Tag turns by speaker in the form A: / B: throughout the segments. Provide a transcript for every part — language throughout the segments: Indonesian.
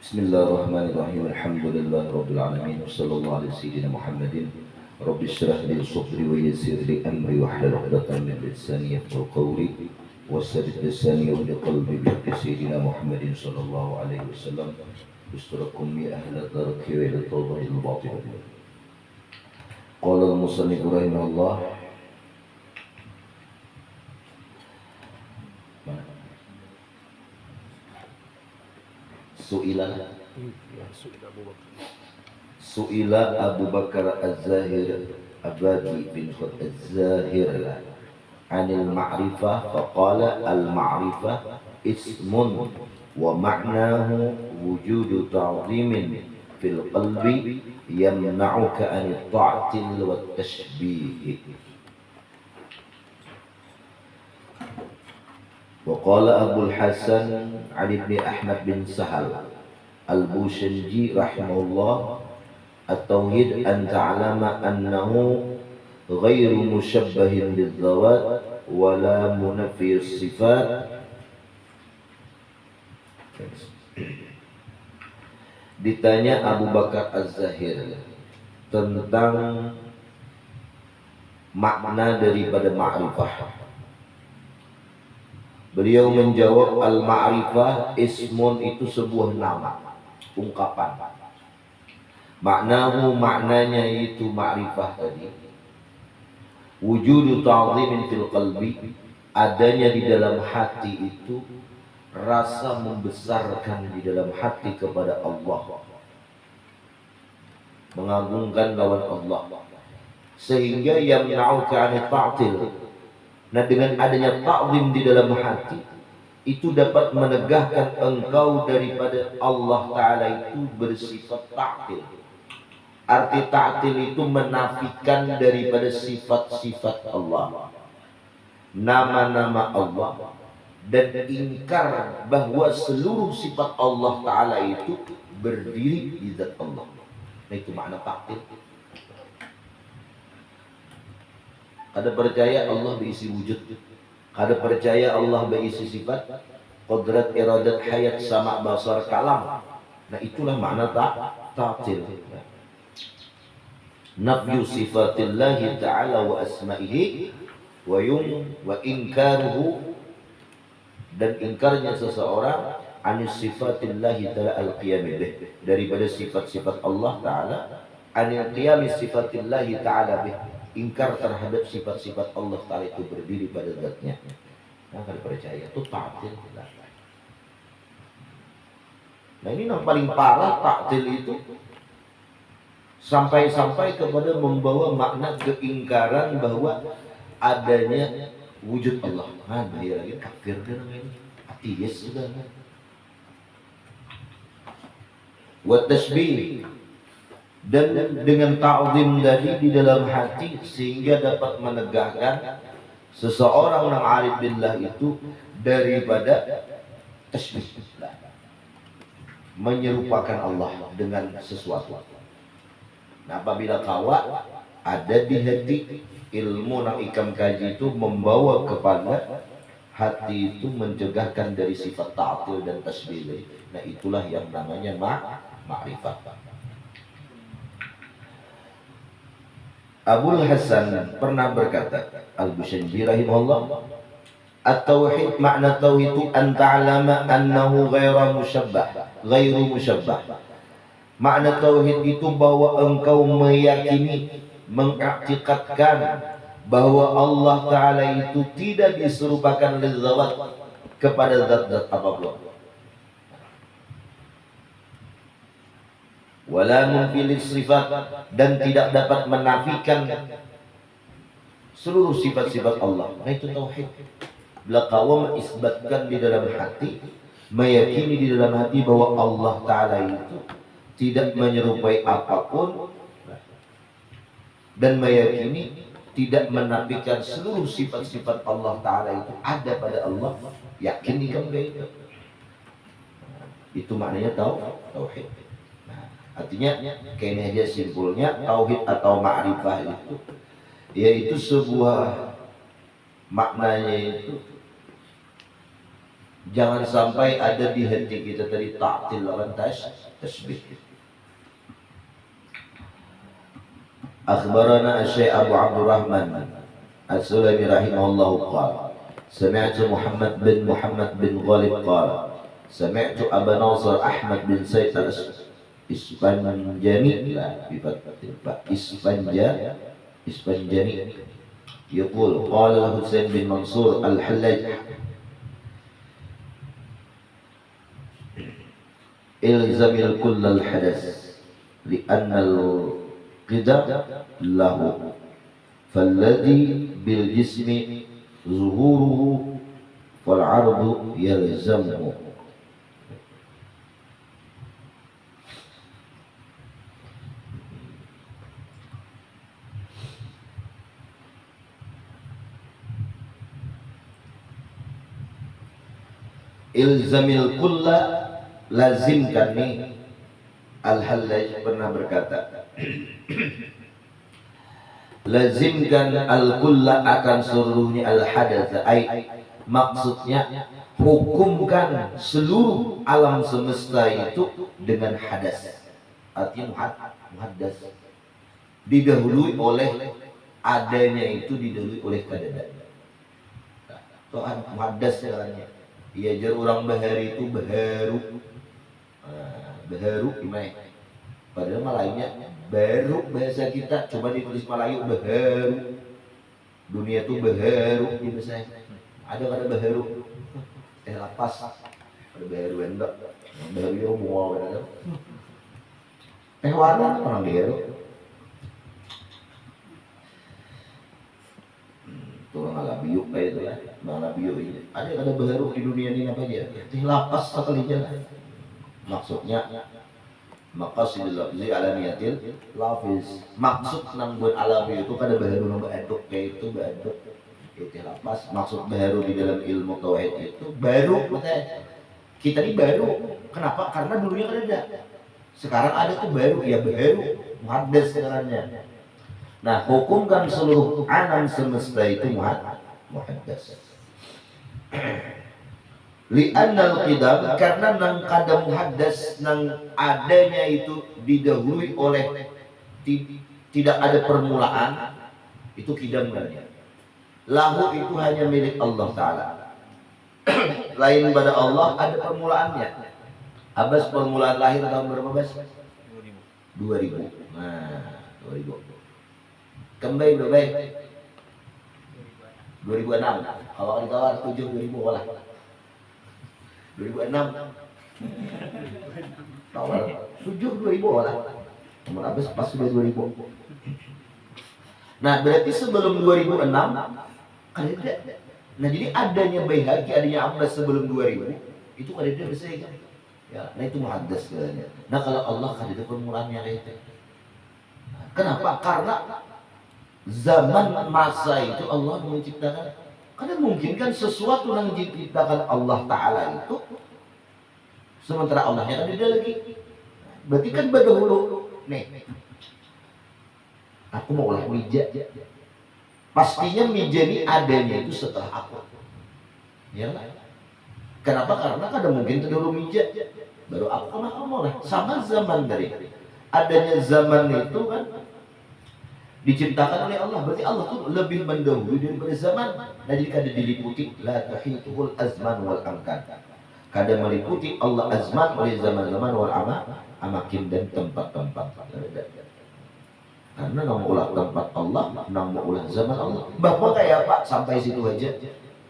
A: Bismillahirrahmanirrahim. Alhamdulillahirabbil alamin. Wassallallahu ala sayyidina Muhammadin. Rabbi shrah li sadri wa yassir li amri wahlul 'uqdatam min lisani yafqahu qawli. Wasaddid lisani wa qalbi bi sayyidina Muhammadin sallallahu alaihi wasallam. Bistarakum mi ahla darki wa ila tawbahil batil. Qala al-musannif rahimahullah. Su'ila Abu Bakar Az-Zahir Abadi bin Khud Az-Zahir anil ma'rifah faqala al-ma'rifah ismun wa ma'nahu wujudu ta'zimin fil qalbi yamna'uka anit ta'til wa tashbih. وقال أبو الحسن علي بن أحمد بن سهل البوشنجي رحمه الله التوحيد أن تعلم أنه غير مشبه للذوات ولا منفي الصفات. Ditanya Abu Bakar Az-Zahir tentang makna daripada ma'rifah. Beliau menjawab, al-ma'rifah ismun, itu sebuah nama, ungkapan. Maknahu, maknanya itu ma'rifah tadi, wujudu ta'zimin fil qalbi, adanya di dalam hati itu rasa membesarkan di dalam hati kepada Allah, mengagungkan lawan Allah, sehingga yamna'uka 'anil ta'til. Nah, dengan adanya ta'zim di dalam hati itu dapat menegahkan engkau daripada Allah Ta'ala itu bersifat ta'til. Arti ta'til itu menafikan daripada sifat-sifat Allah, nama-nama Allah, dan ingkar bahwa seluruh sifat Allah Ta'ala itu berdiri di zat Allah. Nah, itu makna ta'til. Kada percaya Allah berisi wujud, kada percaya Allah berisi sifat, qudrat, iradat, hayat, sama, basar, kalam. Nah, itulah makna ta'til. Nafyu sifatillahi ta'ala wa asma'ihi wa inkaruhu, dan ingkarnya seseorang anis sifatillahi ta'ala al-qiyami bih, daripada sifat-sifat Allah Ta'ala, anil qiyami sifatillahi ta'ala bih, ingkar terhadap sifat-sifat Allah Ta'ala itu berdiri pada zatnya. Nah, kalau percaya itu ta'til. Nah, ini yang paling parah, ta'til itu sampai-sampai kepada membawa makna keingkaran bahwa adanya wujud Allah. Nah, dia lagi kafir kan namanya, ateis sudah. Wa tashbih, dan dengan ta'zim tadi di dalam hati sehingga dapat menegakkan seseorang yang arif billah itu daripada tasbih, menyerupakan Allah dengan sesuatu. Nah, apabila kawa ada di hati, ilmu yang ikam kaji itu membawa kepada hati itu mencegahkan dari sifat ta'til dan tasbih. Nah, itulah yang namanya ma'rifat. Abul Hasan pernah berkata, Al-Bushanji rahimahullah, at-tauhid, makna tauhid itu an ta'lama annahu ghairu musyabbah. Makna tauhid itu bahwa engkau meyakini, mengiktikadkan bahwa Allah Ta'ala itu tidak diserupakan lidzawat, kepada zat-zat apapun. Wala munfil sifat, dan tidak dapat menafikan seluruh sifat-sifat Allah. Nah, itu tauhid. Bila kau mengisbatkan di dalam hati, meyakini di dalam hati bahwa Allah Ta'ala itu tidak menyerupai apapun, dan meyakini tidak menafikan seluruh sifat-sifat Allah Ta'ala itu ada pada Allah, yakin di kamu itu. Itu maknanya tauhid. Artinya kayaknya aja simpulnya tauhid atau ma'rifah itu yaitu sebuah maknanya itu Jangan sampai ada di hati kita tadi ta'til lawan tasbih. Akhbarana Syekh Abu Abdurrahman As-Sulami rahimahullahu qala sami'tu Muhammad bin Ghalib qala sami'tu Abu Nasr Ahmad bin Said al-Isfanjani la bi fathil fa Isfanjani yaqul qala Husain bin Mansur al-Hallaj ilzamil kullal hadas li'anna al-qidam lahu falladhi bil jismi zuhuruhu wal ardu yalzamuhu. Ilzamil kulla, lazimkan nih. Al-Hallaj pernah berkata lazimkan al-kulla akan seluruhnya al-hadatsa, maksudnya hukumkan seluruh alam semesta itu dengan hadas. Artinya muhaddas, didahului oleh adanya, itu didahului oleh kadada. Tuhan muhaddas caranya. Iya, jar orang bahari itu baharu. Baharu gimana? Padahal Malaynya baru, bahasa kita coba ditulis Melayu baharu. Dunia itu baharu di bahasa. Ada kata baharu. Lapas. Ada baharu enggak? Baharu yang mau ada. Warna orang baharu. Orang Alabiu kayak itu ya, Alabiu ini. Ada kata baharu di dunia ini apa aja? Lapas sekalinya. Maksudnya maqasidul lafzi alamiyatil lafiz, maksud nang buat alami itu kada baharu nang aduk kayak itu baduk itu lapas. Maksud baharu di dalam ilmu tauhid itu baru, maksudnya kita ini baru. Kenapa? Karena dulunya kan ada, sekarang ada tuh baru, ya baharu muhaddas sebenarnya. Nah, hukumkan seluruh alam semesta itu muhaddas. Li'annal qidam, karena nang kadam muhaddas, nang adanya itu didahului oleh tidak ada permulaan, itu qidam namanya. Lahu itu hanya milik Allah Ta'ala. Lain pada Allah ada permulaannya. Abbas permulaan lahir tahun berapa, Bas? 2000. Nah, 2000. Kembali berapa? 2006. Kalau dikawal 7 2000 olah. 2006. Awal 7 2000 olah. Nomor Abbas pas sudah 2000. Nah, berarti sebelum 2006 ada. Nah, jadi adanya Baihaqi, adanya Abbas sebelum 2000 itu ada besar kan? Ya, nah itu muhaddas katanya. Nah, kalau Allah kan ada permulaannya kayak itu. Kenapa? Karena zaman masa itu Allah menciptakan. Karena mungkin kan sesuatu yang diciptakan Allah Ta'ala itu sementara Allahnya kan ada lagi. Berarti kan berdahulu nih, aku mau ulah mija, pastinya mija ini adanya itu setelah aku, ya lah. Kenapa? Karena kadang mungkin dulu mija baru aku, karena kamu lah sama zaman dari adanya zaman itu kan diciptakan oleh Allah. Berarti Allah tuh lebih mendahului daripada zaman. Nah, jadi kada diliputi la tahituhul azman wal amkan. Kada meliputi Allah azman oleh zaman-zaman wal amakin dan tempat-tempat. Karena nama ulah tempat Allah, nama ulah zaman Allah. Bapak kayak Pak sampai situ aja.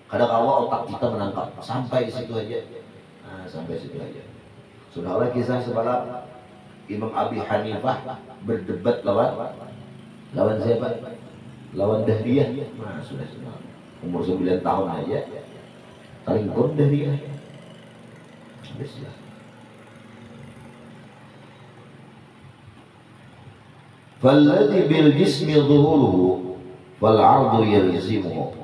A: Kadang awal otak kita menangkap sampai situ aja. Nah, sampai situ aja. Sudahlah kisah semalam Imam Abi Hanifah berdebat lawan siapa? Lawan Dahriyah. Nah, sudah umur 9 tahun aja paling kon Dahriyah. Bismillah. Falladhi bil jismi dhuhuruhu wal ardu yalzimuhu.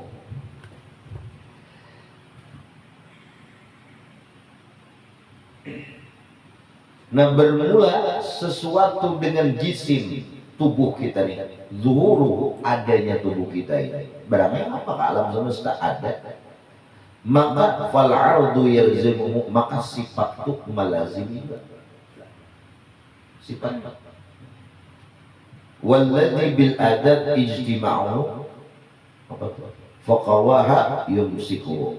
A: Nah, bermula sesuatu dengan jisim tubuh kita nih, zuhuru adanya tubuh kita ini. Barangnya apa? Alam semesta ada. maka fal ardu yalzimuhu, maka sifat itu melazimi sifat. Walladzi bil adat ijtima'u faqawaha yumsiku.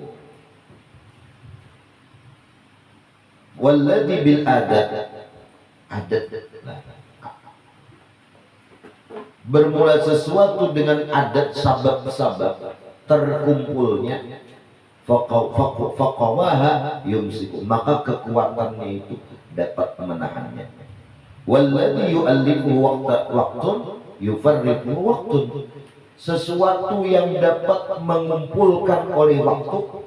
A: Walladzi bil adat, adat bermula sesuatu dengan adat, sabab-sabab terkumpulnya, faqawaha yumsiku, maka kekuatannya itu dapat menahannya. Walladzi yu'allifu waqtun yufarriqu waqtun, sesuatu yang dapat mengumpulkan oleh waktu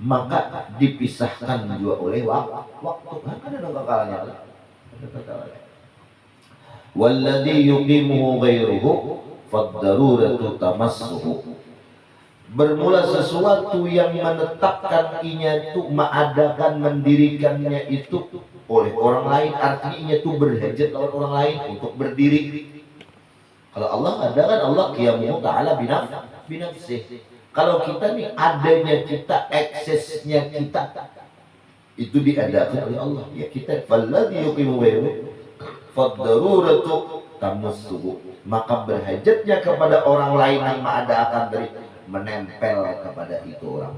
A: maka dipisahkan juga oleh waktu. Ada kekalannya. Walladzi yuqimuhu ghairuhu fad-daruratu tamassuhu, bermula sesuatu yang menetapkan inya itu, mengadakan, mendirikannya itu oleh orang lain, artinya itu berhajat lawan orang lain untuk berdiri. Kalau Allah ada kan Allah qiyamuhu ta'ala binafsih. Kalau kita nih adanya kita, eksesnya kita itu diadakan oleh Allah. Ya kita falladzi yuqimu ghairuhu fad-daruratu tamassuhu, maka berhajatnya kepada orang lain yang mengadakan dari menempel kepada itu orang.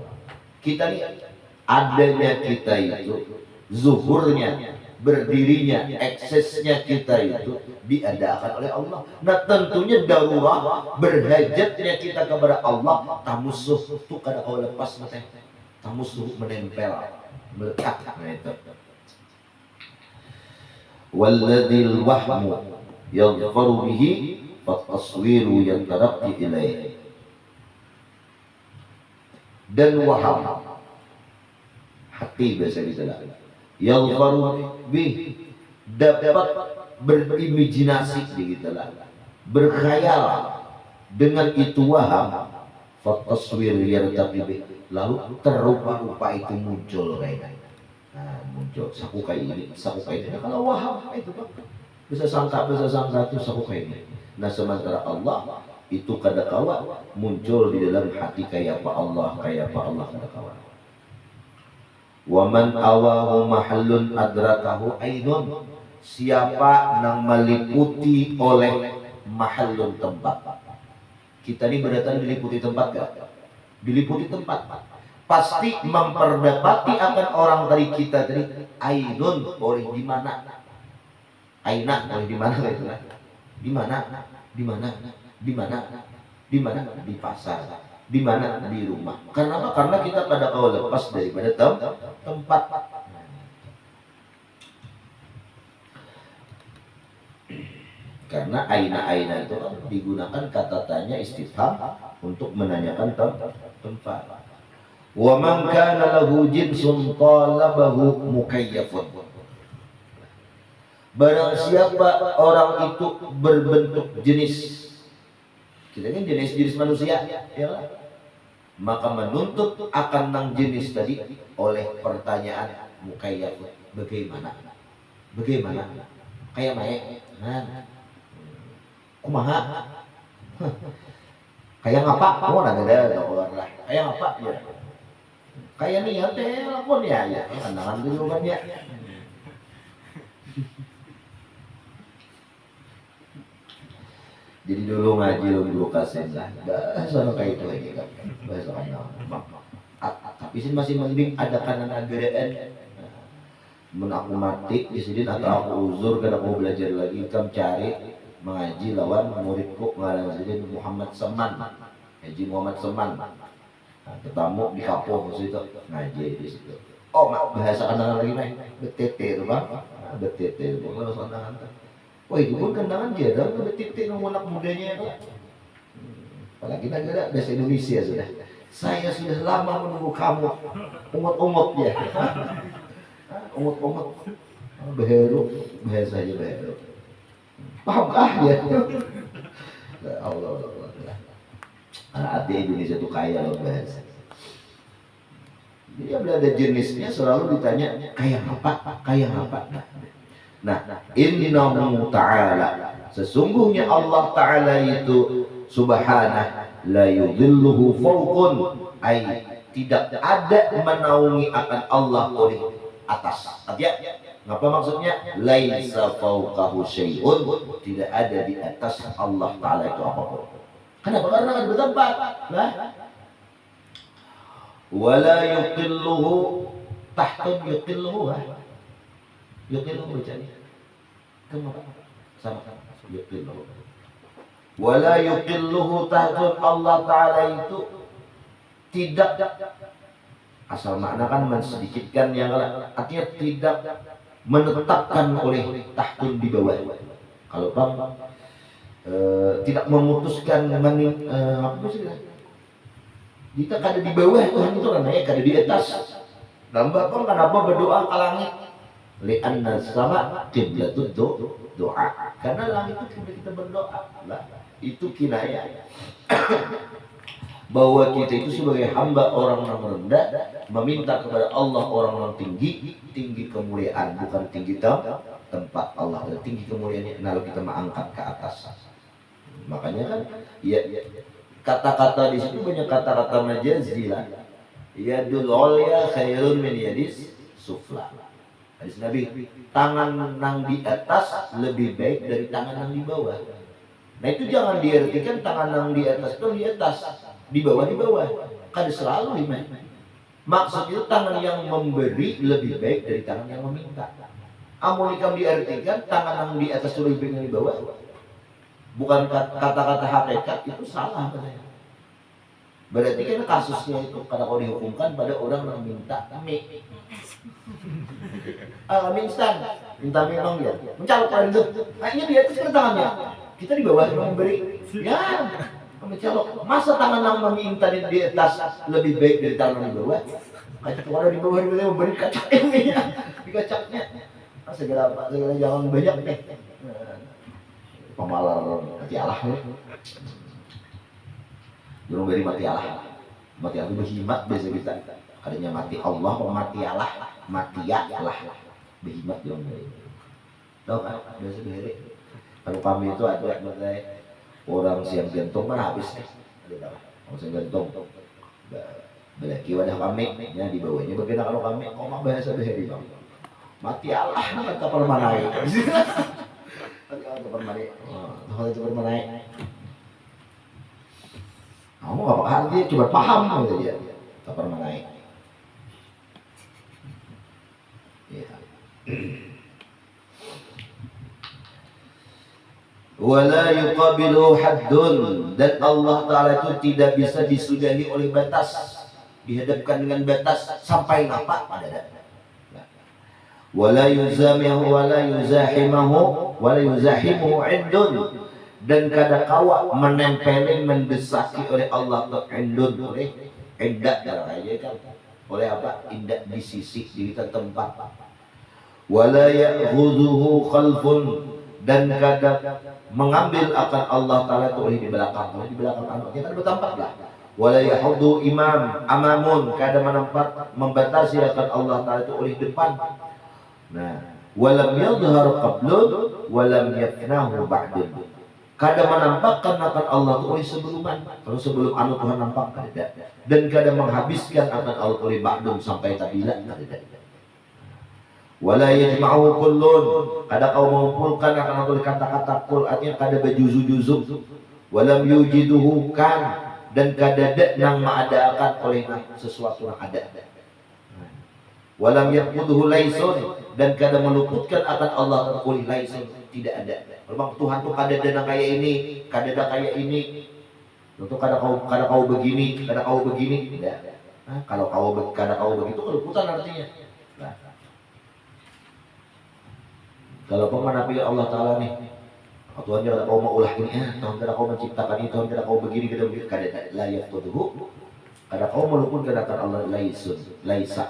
A: Kita nih adanya kita itu, zuhurnya, berdirinya, eksesnya kita itu diadakan oleh Allah. Nah tentunya darurat berhajatnya kita kepada Allah, tamusuh itu kada kau lepas mate, tamusuh menempel, melekat. Nah itu. Walladzil wahmu yaghfaru bihi fataswiru yantaraqi ilaihi, dan waham hati bahasa kita yaghfaru bih, dapat berimajinasi gitu lah, berkhayal dengan itu waham, fataswir yartaqi bih, lalu terupa-rupa itu muncul kayak muncul saku kayak ini, saku kayak ini. Kalau waham itu Pak bisa sangka itu saku kayak ini. Nah sementara Allah itu kadakawa muncul di dalam hati kayak apa Allah kadakawa. Wa man awahu mahallun adrakahu aidon, siapa yang meliputi oleh mahallun tempat. Kita ini berdatang diliputi tempat gak? Diliputi tempat. Pasti memperdapati akan orang dari kita tadi aidon, oleh di mana? Aina oleh di mana gitu kan? Di mana? Di mana? Di mana? Di mana? Di pasar. Di mana? Di rumah. Karena apa? Karena kita pada kau lepas daripada tempat. Karena aina itu kan digunakan kata tanya istifham untuk menanyakan tempat. Wa man kana lahu jinsun talabahu mukayyafun, barang siapa orang itu berbentuk jenis, kita ini jenis manusia ya, maka menuntut akan nang jenis tadi oleh pertanyaan mukayyaf, bagaimana kayak mae kumaha kayak ngapa ada orang lah kayak ngapa ya kayak nih ya telepon ya kenangan dulu kan ya. Jadi dulu ngaji dulu kasen lah, bahasa kayak itu lagi kan, bahasa tapi sih masih mending ada kanan agaraan. Men aku mati di sini atau aku uzur karena aku belajar lagi, kamu cari mengaji lawan muridku ngaran jadi Muhammad Seman, Haji Muhammad Seman. Nah, ketemu di kampung situ ngaji di situ. Oh, bahasa kandangan lagi nih, betete itu bang, betete itu bahasa kandangan. Wah itu pun kandangan jarang, betete yang anak mudanya itu. Apalagi negara bahasa Indonesia sudah. Saya sudah lama menunggu kamu, umut ya. Umut, beheru, bahasanya beheru. Paham ya? Allah. Anak Indonesia itu kaya loh bahasa. Jadi ada jenisnya selalu ditanya kayak apa. Nah, innahu ta'ala, sesungguhnya Allah Ta'ala itu subhanah la yudhilluhu fawqun, ay tidak ada menaungi akan Allah oleh atas. Artinya, apa maksudnya? Laisa fauqahu syai'un, tidak ada di atas Allah Ta'ala itu apapun. Kenapa? Karena ada bertempat. Lah. Wala yuqilluhu tahtun yuqilluhu. Yuqilluhu bacanya. Kenapa? Sama-sama. Yuqilluhu. Wala yuqilluhu tahtun, Allah Ta'ala itu tidak, asal makna kan mensedikitkan yang artinya tidak menetapkan oleh tahtun di bawah. Kalau bang tidak memutuskan apa sih? Kita kada di bawah Tuhan itu kan ya, kada di atas. Dan Bapak kenapa berdoa ke langit? Li'anna sama qiblatud doa. Karena langit itu kiblat kita berdoa. Lah, itu kinayah bahwa kita itu sebagai hamba orang yang rendah meminta kepada Allah orang yang tinggi, tinggi kemuliaan, bukan tinggi tempat Allah. Tinggi kemuliaannya kalau kita mengangkat ke atas. Makanya kan ya, kata-kata di situ banyak kata-kata majazilah. Yadul ulya khairun min yadis sufla. Hadis Nabi, tangan nang di atas lebih baik dari tangan nang di bawah. Nah itu jangan diartikan tangan nang di atas itu di atas, di bawah di bawah. Kan selalu lima. Maksudnya tangan yang memberi lebih baik dari tangan yang meminta. Amun ikam diartikan tangan nang di atas itu lebih baik dari bawah. Bukan kata-kata hakikat, itu salah katanya. Berarti kan kasusnya itu karena kau dihukumkan pada orang yang minta mie. Kami instan, minta mie bang dia, mencalok itu. Kayaknya di atas kan tangannya, kita di bawah yang memberi. Ya, mencalok. Masa tangan yang meminta di atas lebih baik dari tangan di bawah? Kacak orang di bawah dia memberi kacak ini, dikacaknya. Segala jangan banyak nih. Pemalar mati Allah ya. Belum dari mati Allah. Mati Allah itu berhimat biasa kita. Adanya mati Allah, mati Allah, mati Allah. Berhimat belum dari. Tahu kan? Biasa beri. Kalau kami itu ada orang siang gantung mana habis nih. Ada tahu? Orang siang gantung. Belaki wadah kami, ya di bawahnya bagaimana kalau kami? Oh mak bahasa beri bang. Mati Allah, kata permanai. Itu permanai. Itu permanai. Kamu gak paham dia, coba paham gitu dia. Itu permanai. Ya. Wala yuqabilu haddun, dan Allah Ta'ala itu tidak bisa disudahi oleh batas. Dihadapkan dengan batas sampai apa? Pada data. Wala yuzamihu wala yuzahimahu wala yuzahimuhu indun, dan kada kawa menempeli mendesaki oleh Allah Ta'ala indun, oleh indah aja kan, oleh apa? Indah di sisi di tempat. Wala ya'khudhuhu khalfun, dan kada mengambil akan Allah Ta'ala itu oleh di belakang anaknya kan bertempat lah. Wala yahuddu imam amamun, kada menempat membatasi akan Allah Ta'ala itu oleh depan. Nah, walam yadhhar qablun walam yafnahu ba'dun, kada menampakkan akan Allah oleh sebelum anu Tuhan nampak kada, dan kada menghabiskan akan Allah oleh ba'dun sampai tabila kada. Wala yajma'u kullun, kada kau mengumpulkan akan oleh kata-kata kul, artinya kada berjuzu-juzu. Walam yujiduhu kan, dan kada nang mengadakan oleh sesuatu yang ada. Walam yaquduhu laisun, dan kada meluputkan akan Allah oleh laisun, tidak ada. Memang Tuhan tuh kada ada kayak ini, kada ada kayak ini. Tentu kada kau begini, kada kau begini, tidak. Nah, kalau kada kau begitu keluputan artinya. Nah. Kalau pemanapi Allah Ta'ala nih, Tuhan kada kau mau ulah ini, Tuhan kada kau menciptakan ini, Tuhan kada kau begini, kada begitu, kada la yaquduhu. Kada kau meluputkan akan Allah laisun, laisa.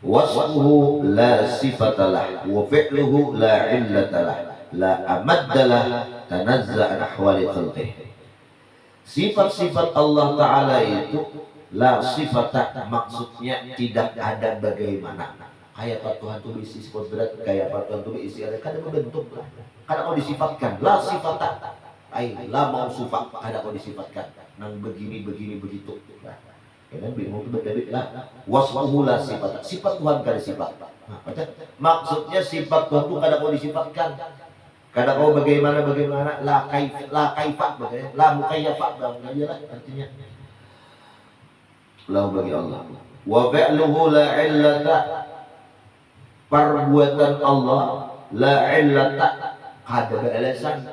A: Wasfuhu la sifatalah wa fi'luhu la illatalah la amaddalah tanazza' an ahwali khalqih. Sifat-sifat Allah Ta'ala itu la sifatah, maksudnya tidak ada bagaimana. Kayak apa Tuhan tuh isi kodrat, kayak apa Tuhan tuh isi ada, kada berbentuk, kada kau disifatkan. La sifatah, la mausufah, kada kau disifatkan. nang begini begitu. Nah, kan bingung itu beda lah. Wasfuhu la sifat. Sifat Tuhan kada sifat. Nah, maksudnya sifat Tuhan itu kada kau disifatkan. Kada kau bagaimana la kaifat bagaimana la mukayyafat bagaimana lah artinya. Lahu bagi Allah. Wa fi'luhu la illata. Perbuatan Allah la illata kada beralasan.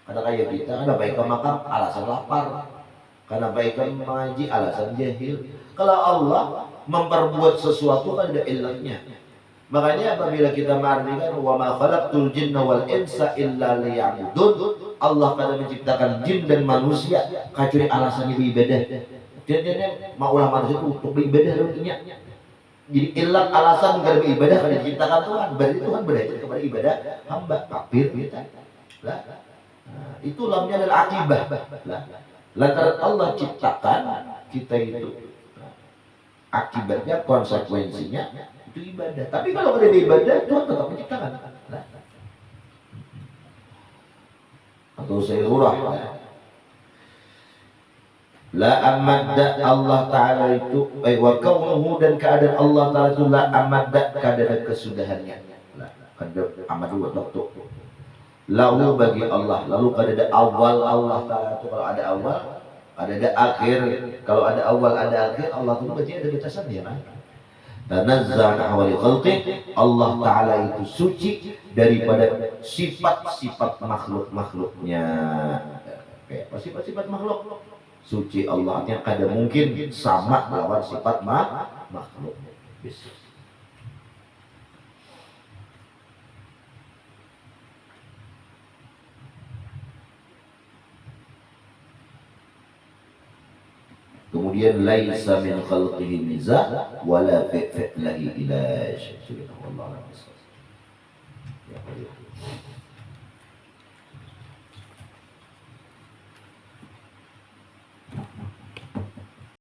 A: Kada kayak kita kada baik makan alasan lapar. Kada baik mengaji alasan jahil. Kalau Allah memperbuat sesuatu kan ada ilahnya. Makanya apabila kita mengartikan wa ma khalaqtul jinna wal insa illa liya'budun, Allah kada menciptakan jin dan manusia kecuali alasannya beribadah. Jadi maulah manusia itu untuk beribadah artinya. Jadi ilah alasan kada beribadah kada diciptakan Tuhan. Berarti Tuhan beraja kepada ibadah hamba kafir kita. Lah. Nah, itu lamnya adalah akibah. Lah. Lantaran Allah ciptakan kita itu. Nah, akibatnya konsekuensinya itu ibadah. Tapi kalau ada ibadah, Tuhan tetap menciptakan. Nah. Atau sayyurah. La amadda Allah Ta'ala itu wa kaunuhu dan keadaan Allah Ta'ala itu la amadda keadaan kesudahannya. Kada amadu waktu. Lalu bagi Allah, lalu kada awal Allah Ta'ala itu kalau ada awal, ada akhir. Kalau ada awal ada akhir, Allah itu berarti ada batasan ya kan? Tanazzah ahwali khalqi, Allah Ta'ala itu suci daripada sifat-sifat makhluk-makhluknya. Kayak sifat-sifat makhluk. Suci Allah yang kada mungkin sama lawan sifat makhluk. Bisa. Kemudian laisa min khalqihi mizah wala fi'lahi ilaj. Subhanallah. Ya,